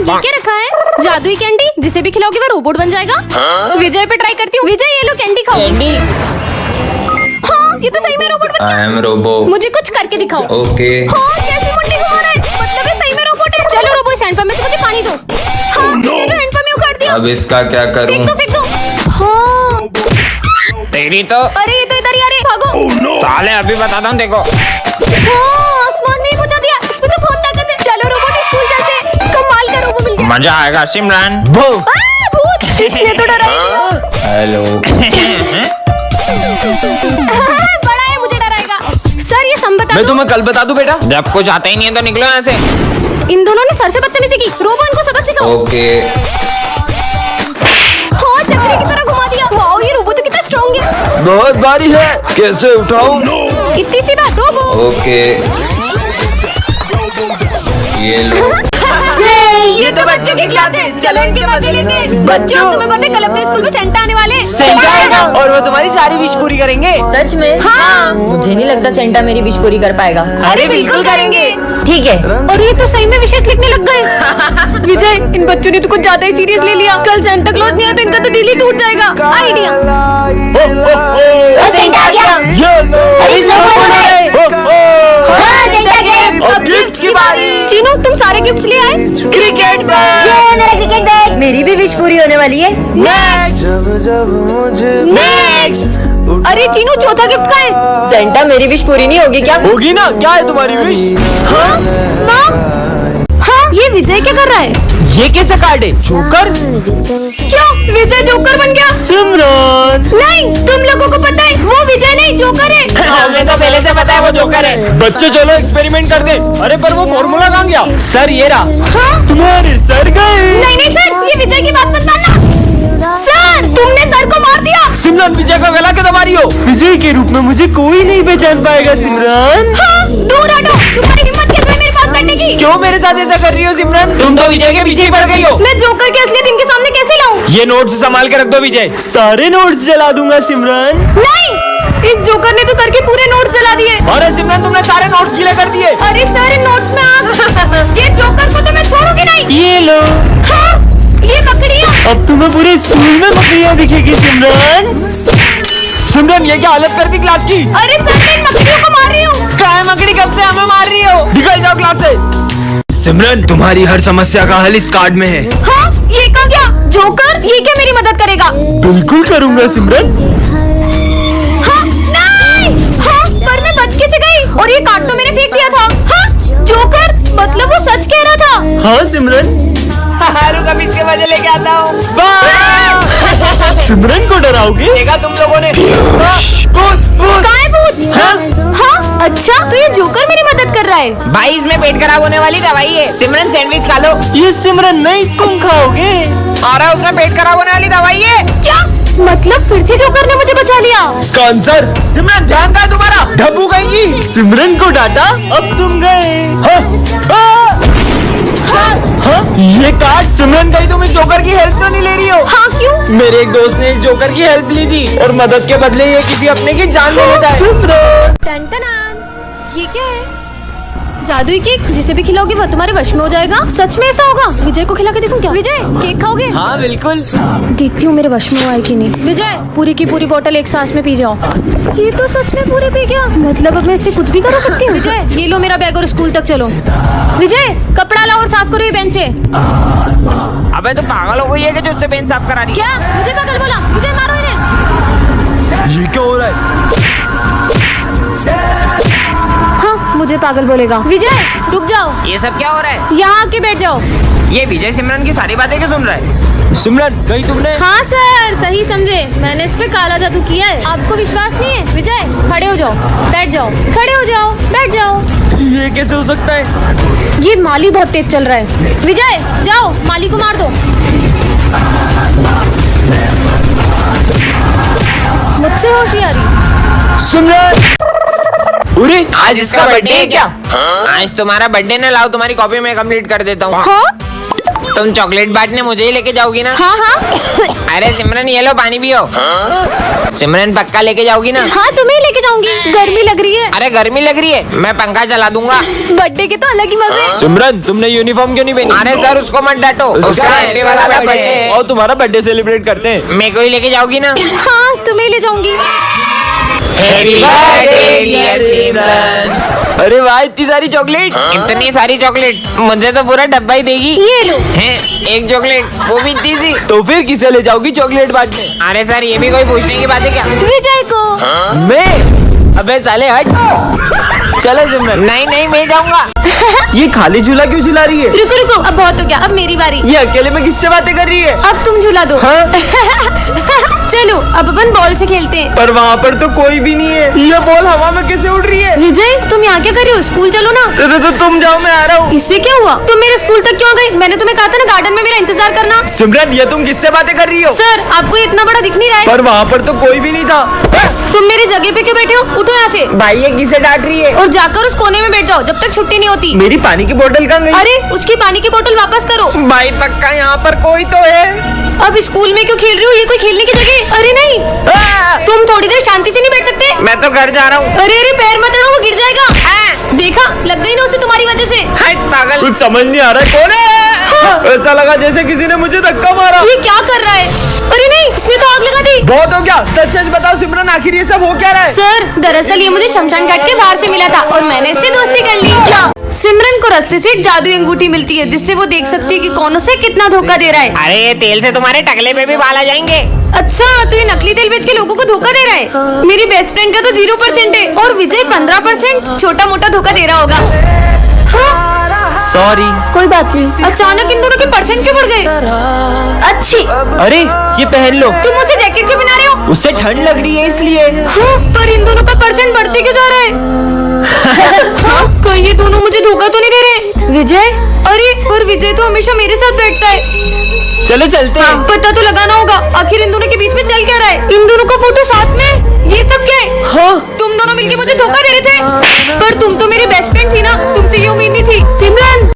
ये क्या रखा है? जादुई कैंडी, जिसे भी खिलाओगे वो रोबोट बन जाएगा। विजय पे ट्राई करती हूँ। विजय ये लो कैंडी खाओ। कैंडी हाँ ये तो सही में रोबोट बन आई गया। एम रोबो। मुझे कुछ करके दिखाओ। ओके। हाँ कैसी मुंडी घुमा रहा है, मतलब ये सही में रोबोट है। चलो रोबो इस हैंडपंप में से मुझे पानी दो। हाँ चलो हैंडपंप में उखाड़ दिया। अब इसका क्या करूं? फेंक दो। हाँ तेरी तो अरे ये तो इधर ही आ रहे, भागो। साले अभी बताता हूँ देखो। हाँ आसमान में ही बुझा दिया, इसमें तो बहुत ताकत है। चलो रोबोट स्कूल चलते हैं। कमाल का रोबो मिल गया। मजा आएगा सिमरन। भूत, इसने तो डरा ही दिया। हेलो। बड़ा है मुझे डराएगा। सर ये सम बता मैं दो। तुम्हें कल बता दूं बेटा। जब कुछ आता ही नहीं है तो निकलो यहाँ से। इन दोनों ने सर से बदतमीजी की। रोबो इनको सबक सिखाओ। ओके। हाँ चक्री की तरह घुमा दिया। वाओ ये रोबो तो कितना स्ट्रॉन्ग है। बहुत भारी है, कैसे उठाऊं? इतनी सी बात रोबो। ओके। ये लो। ये तो बच्चों की क्लास है, चलो इनके मजे लेते हैं। बच्चों तुम्हें पता है कल अपने स्कूल में सेंटा आने वाले। सेंटा आएगा और वो तुम्हारी सारी विश पूरी करेंगे। सच में? हाँ मुझे नहीं लगता सेंटा मेरी विश पूरी कर पाएगा। अरे बिल्कुल करेंगे। ठीक है। और ये तो सही में विशेष लिखने लग गए। विजय इन बच्चों ने तो कुछ ज्यादा ही सीरियस ले लिया। कल सेंटा क्लॉज नहीं आया तो इनका तो दिल ही टूट जाएगा। आइडिया। सेंटा आ गया। अरे अब गिफ्ट की बारी। चीनू तुम सारे गिफ्ट्स ले आए। Cricket bat. ये मेरा क्रिकेट बैट। मेरी भी विश पूरी होने वाली है। नेक्स्ट। अरे चीनू चौथा गिफ्ट का है। सेंटा मेरी विश पूरी नहीं होगी क्या? होगी ना, क्या है तुम्हारी विश? हाँ माँ। हाँ ये विजय क्या कर रहा है? ये कैसा कार्ड है? जोकर? क्यों विजय जोकर बन गया? सिमरन नहीं तुम लोगों को पता है वो विजय नहीं जोकर है। हमें तो पहले से पता है वो जोकर है। बच्चों चलो एक्सपेरिमेंट कर दे। अरे पर वो फॉर्मूला कहाँ गया? सर ये रहा। हाँ तुम्हारे सर गए। नहीं नहीं सर ये विजय की बात मत मानना। सर तुमने सर को मार दिया। सिमरन विजय का गला क्यों दबा रही हो? विजय के रूप में मुझे कोई नहीं पहचान पाएगा सिमरन। हाँ दूर हटो, तुम्हारी हिम्मत कैसे है मेरे साथ बैठने की? क्यों मेरे साथ ऐसा कर रही हो सिमरन? तुम तो विजय के पीछे ही पड़ गई हो। मैं जोकर के असलियत इनके सामने कैसे लाऊं? ये नोट्स संभाल के रख दो विजय। सारे नोट्स जला दूंगा सिमरन। नहीं इस जोकर ने तो सर के पूरे नोट्स जला दिए। अरे सिमरन तुमने सारे नोट्स गीले कर दिए। अरे सर इन नोट्स में आग। ये जोकर को तो मैं छोड़ूंगी नहीं। ये लो। हाँ ये मकड़ियाँ। अब तुम्हें पूरे स्कूल में मकड़ियाँ दिखेगी सिमरन। सिमरन ये क्या हालत कर दी क्लास की? अरे सर मैं इन मकड़ियों को मार रही हूँ। काय मकड़ी कब से हमें मार रही हो? निकल जाओ क्लास से। सिमरन तुम्हारी हर समस्या का हल इस कार्ड में है। हाँ ये कहाँ गया? जोकर ये क्या मेरी मदद करेगा? बिल्कुल करूंगा सिमरन। हाँ नहीं हाँ पर मैं बच कैसे गई? और ये कार्ड तो मैंने फेंक दिया था। हाँ जोकर मतलब वो सच कह रहा था। हाँ सिमरन। रुक अभी इसके वजह लेके आता हूँ। सिमरन को डराओगे? देखा तुम लोगों ने। भूत भूत। कहाँ है भूत? हाँ अच्छा तो ये जोकर मेरी मदद कर रहा है। भाई इसमें पेट खराब होने वाली दवाई है। सिमरन सैंडविच खा लो। ये सिमरन नहीं तुम खाओगे। और उसमें पेट खराब होने वाली दवाई है। क्या मतलब फिर से जोकर ने मुझे बचा लिया? इसका आंसर सिमरन ध्यान का तुम्हारा ढब्बू कहेगी। सिमरन को डांटा अब तुम गए। हाँ? ये कार्ड सिमरन कहीं तुम इस जोकर की हेल्प तो नहीं ले रही हो? हाँ क्यों? मेरे एक दोस्त ने इस जोकर की हेल्प ली थी और मदद के बदले ये किसी अपने की जान ले लेता है। सिमरन टन-टनान। ये क्या है? जादुई केक, जिसे भी खिलाओगे वो तुम्हारे वश में हो जाएगा। सच में ऐसा होगा? विजय को खिला के देखूं क्या? विजय केक खाओगे? हाँ बिल्कुल। देखती हूँ मेरे वश में हुआ है कि नहीं। विजय पूरी की पूरी बोतल एक सांस में पी जाओ। ये तो सच में पूरी पी गया। मतलब अब मैं इससे कुछ भी करा सकती हूँ। विजय ये लो मेरा बैग और स्कूल तक चलो। विजय कपड़ा लाओ और साफ करो ये बेंच से। अबे तो पागल हो गई है कि जो उससे पेन साफ करा रही है। क्या मुझे पागल बोला? विजय मारो इन्हें। ये क्या हो रहा है? हाँ मुझे पागल बोलेगा। विजय रुक जाओ, ये सब क्या हो रहा है? यहाँ आके बैठ जाओ। ये विजय सिमरन की सारी बातें क्यों सुन रहा है? सिमरन कहीं तुमने? हाँ सर सही समझे, मैंने इस पे काला जादू किया है। आपको विश्वास नहीं है? विजय खड़े हो जाओ, बैठ जाओ, खड़े हो जाओ, बैठ जाओ। ये कैसे हो सकता है? ये माली बहुत तेज चल रहा है। विजय जाओ माली को मार दो। मुझसे होशियारी। सिमरन अरे आज इसका बर्थडे है क्या? आज तुम्हारा बर्थडे ना, लाओ तुम्हारी कॉपी में कंप्लीट कर देता हूँ। हाँ तुम चॉकलेट बांटने मुझे ही लेके जाओगी ना? हाँ हाँ अरे सिमरन ये लो पानी पियो। सिमरन पक्का लेके जाओगी ना? हाँ तुम्हें लेके जाऊंगी, गर्मी लग रही है। अरे गर्मी लग रही है, मैं पंखा चला दूंगा। बर्थडे के तो अलग ही मजे। सिमरन तुमने यूनिफॉर्म क्यों नहीं पहनी? अरे सर उसको मत डांटो, उसका हैप्पी वाला बर्थडे है। और तुम्हारा बर्थडे सेलिब्रेट करते हैं। मेरे को ही लेके जाओगी ना? हाँ तुम्हें ले जाऊंगी। हैप्पी बर्थडे डियर सिमरन। अरे वाह इतनी सारी चॉकलेट। इतनी सारी चॉकलेट, मुझे तो पूरा डब्बा ही देगी। ये लो। हैं, एक चॉकलेट, वो भी इतनी सी। तो फिर किसे ले जाओगी चॉकलेट बांटने? अरे सर ये भी कोई पूछने की बात है क्या? विजय को। मैं? अबे साले हट। चले सिमरन। नहीं नहीं मैं जाऊंगा। ये खाली झूला क्यों झुला रही है? रुको रुको, अब बहुत हो गया, अब मेरी बारी। ये अकेले में किससे बातें कर रही है? अब तुम झूला दो। हाँ? चलो अब अपन बॉल से खेलते हैं। पर वहाँ पर तो कोई भी नहीं है। ये बॉल हवा में कैसे उड़ रही है? विजय तुम यहाँ क्या कर रहे हो? स्कूल चलो ना। तो तुम जाओ, मैं आ रहा हूँ। इससे क्या हुआ? तुम मेरे स्कूल तक क्यों गई? मैंने तुम्हें कहा था ना गार्डन में मेरा इंतजार करना। सिमरन ये तुम किससे बातें कर रही हो? सर आपको ये इतना बड़ा दिख नहीं रहा है? पर वहाँ पर तो कोई भी नहीं था। तुम मेरी जगह पे क्यों बैठे हो? उठो यहाँ से भाई ये किसे डांट रही है? और जाकर उस कोने में बैठ जाओ जब तक छुट्टी नहीं होती। मेरी पानी की बोतल कहाँ गई? अरे उसकी पानी की बोतल वापस करो। भाई पक्का यहाँ पर कोई तो है। अब स्कूल में क्यों खेल रही हो? ये कोई खेलने की जगह? अरे नहीं, तुम थोड़ी देर शांति से नहीं बैठ सकते? मैं तो घर जा रहा हूँ। अरे अरे पैर मत अड़ाओ, वो गिर जाएगा। देखा, लग गई ना उसे तुम्हारी वजह से। हट पागल। कुछ समझ नहीं आ रहा है कौन है? ऐसा लगा जैसे किसी ने मुझे धक्का मारा। ये क्या कर रहा है? अरे नहीं, इसने तो आग लगा दी। बहुत हो गया, सच सच बताओ सिमरन आखिर ये सब हो क्या रहा है? सर दरअसल ये मुझे शमशान घाट के बाहर से मिला था और मैंने इससे दोस्ती कर ली। क्या? सिमरन को रास्ते से एक जादुई अंगूठी मिलती है जिससे वो देख सकती है कि कौन उसे कितना धोखा दे रहा है। अरे ये तेल से तुम्हारे टकले पे भी बाल आ जाएंगे। अच्छा तो ये नकली तेल बेच के लोगों को धोखा दे रहा है। मेरी बेस्ट फ्रेंड का तो 0% है और विजय 15%। छोटा मोटा धोखा दे रहा होगा। हाँ? सॉरी। कोई बात नहीं। अचानक इन दोनों के परसेंट क्यों बढ़ गए? अच्छी। अरे ये पहन लो। तुम उसे जैकेट क्यों पहना रहे हो? उससे ठंड लग रही है इसलिए। हाँ, पर इन दोनों का परसेंट बढ़ते क्यों जा रहा है? हाँ, कहीं ये दोनों मुझे धोखा तो नहीं दे रहे? विजय? अरे पर विजय तो हमेशा मेरे साथ बैठता है। चलो चलते हैं। पता तो लगाना होगा आखिर इन दोनों के बीच में चल क्या रहा है। इन दोनों का फोटो साथ में, ये सब क्या है? हाँ? तुम दोनों मिलके मुझे धोखा दे रहे थे। पर तुम तो मेरी बेस्ट फ्रेंड थी ना, तुमसे ये उम्मीद नहीं थी। सिमरन